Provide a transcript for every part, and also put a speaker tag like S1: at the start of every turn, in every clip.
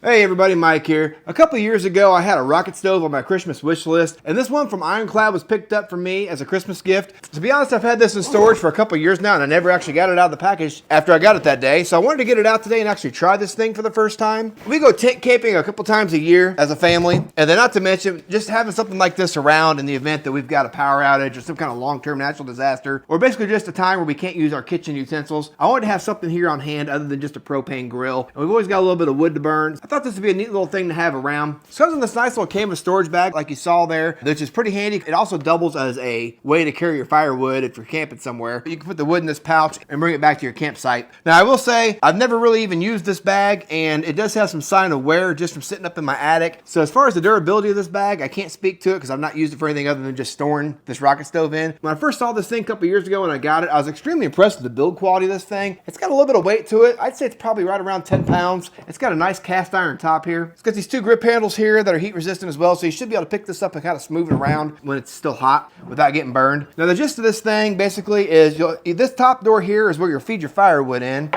S1: Hey everybody, Mike here. A couple of years ago, I had a rocket stove on my Christmas wish list, and this one from Ironclad was picked up for me as a Christmas gift. To be honest, I've had this in storage for a couple of years now, and I never actually got it out of the package after I got it that day, so I wanted to get it out today and actually try this thing for the first time. We go tent camping a couple times a year as a family, and then not to mention, just having something like this around in the event that we've got a power outage or some kind of long-term natural disaster, or basically just a time where we can't use our kitchen utensils. I wanted to have something here on hand other than just a propane grill, and we've always got a little bit of wood to burn. I thought this would be a neat little thing to have around. So it comes in this nice little canvas storage bag like you saw there, which is pretty handy. It also doubles as a way to carry your firewood if you're camping somewhere. You can put the wood in this pouch and bring it back to your campsite. Now I will say, I've never really even used this bag, and it does have some sign of wear just from sitting up in my attic. So as far as the durability of this bag, I can't speak to it because I've not used it for anything other than just storing this rocket stove in. When I first saw this thing a couple years ago when I got it, I was extremely impressed with the build quality of this thing. It's got a little bit of weight to it. I'd say it's probably right around 10 pounds. It's got a nice cast iron top here. It's got these two grip handles here that are heat resistant as well, so you should be able to pick this up and kind of smooth it around when it's still hot without getting burned. Now the gist of this thing basically is this top door here is where you'll feed your firewood in.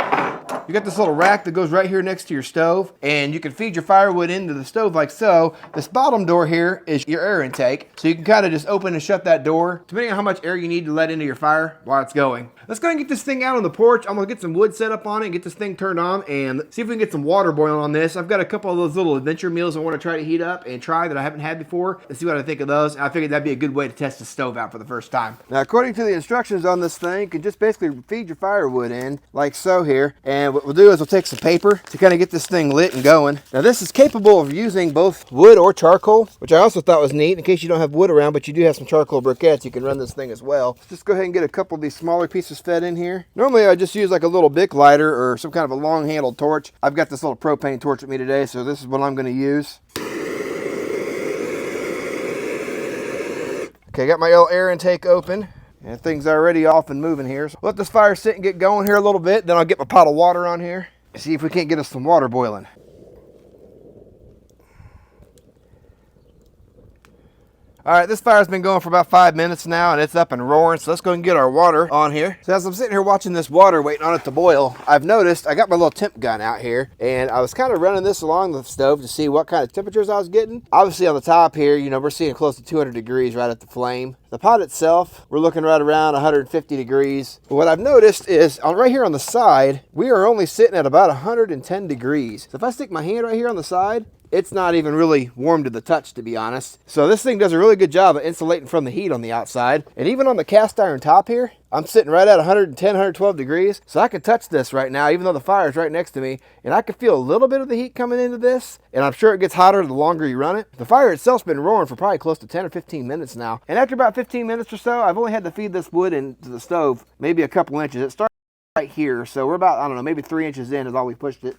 S1: You got this little rack that goes right here next to your stove, and you can feed your firewood into the stove like so. This bottom door here is your air intake, so you can kind of just open and shut that door depending on how much air you need to let into your fire while it's going. Let's go ahead and get this thing out on the porch. I'm gonna get some wood set up on it and get this thing turned on and see if we can get some water boiling on this. I've got a couple of those little adventure meals I want to try to heat up and try that I haven't had before and see what I think of those. And I figured that'd be a good way to test the stove out for the first time. Now, according to the instructions on this thing, you can just basically feed your firewood in like so here, and what we'll do is we'll take some paper to kind of get this thing lit and going. Now this is capable of using both wood or charcoal, which I also thought was neat in case you don't have wood around, but you do have some charcoal briquettes. You can run this thing as well. Just go ahead and get a couple of these smaller pieces fed in here. Normally I just use like a little Bic lighter or some kind of a long handled torch. I've got this little propane torch with me today, so this is what I'm going to use. Okay, got my little air intake open. And things are already off and moving here. So let this fire sit and get going here a little bit. Then I'll get my pot of water on here. See if we can't get us some water boiling. All right, this fire's been going for about 5 minutes now, and it's up and roaring, so let's go and get our water on here. So as I'm sitting here watching this water, waiting on it to boil, I've noticed I got my little temp gun out here, and I was kind of running this along the stove to see what kind of temperatures I was getting. Obviously on the top here, you know, we're seeing close to 200 degrees right at the flame. The pot itself, we're looking right around 150 degrees. But what I've noticed is right here on the side, we are only sitting at about 110 degrees. So if I stick my hand right here on the side, it's not even really warm to the touch, to be honest. So this thing does a really good job of insulating from the heat on the outside. And even on the cast iron top here, I'm sitting right at 110, 112 degrees. So I can touch this right now, even though the fire is right next to me. And I can feel a little bit of the heat coming into this. And I'm sure it gets hotter the longer you run it. The fire itself's been roaring for probably close to 10 or 15 minutes now. And after about 15 minutes or so, I've only had to feed this wood into the stove maybe a couple inches. It started right here. So we're about, I don't know, maybe 3 inches in is all we pushed it.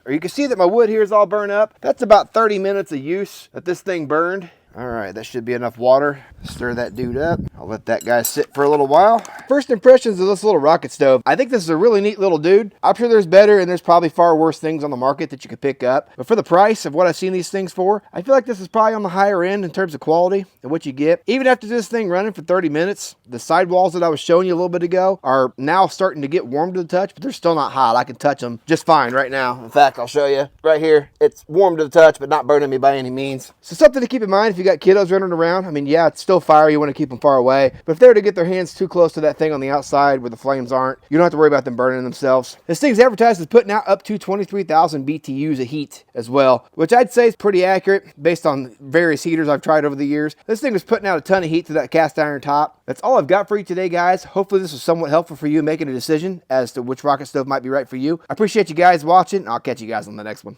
S1: Or you can see that my wood here is all burned up. That's about 30 minutes of use that this thing burned. All right, that should be enough water. Stir that dude up. I'll let that guy sit for a little while. First impressions of this little rocket stove. I think this is a really neat little dude. I'm sure there's better and there's probably far worse things on the market that you could pick up. But for the price of what I've seen these things for, I feel like this is probably on the higher end in terms of quality and what you get. Even after this thing running for 30 minutes, the sidewalls that I was showing you a little bit ago are now starting to get warm to the touch, but they're still not hot. I can touch them just fine right now. In fact, I'll show you right here. It's warm to the touch, but not burning me by any means. So something to keep in mind if you got kiddos running around. I mean, yeah, it's still fire. You want to keep them far away. But if they were to get their hands too close to that thing on the outside where the flames aren't, you don't have to worry about them burning themselves. This thing's advertised as putting out up to 23,000 BTUs of heat as well, which I'd say is pretty accurate based on various heaters I've tried over the years. This thing was putting out a ton of heat to that cast iron top. That's all I've got for you today, guys. Hopefully this was somewhat helpful for you making a decision as to which rocket stove might be right for you. I appreciate you guys watching. I'll catch you guys on the next one.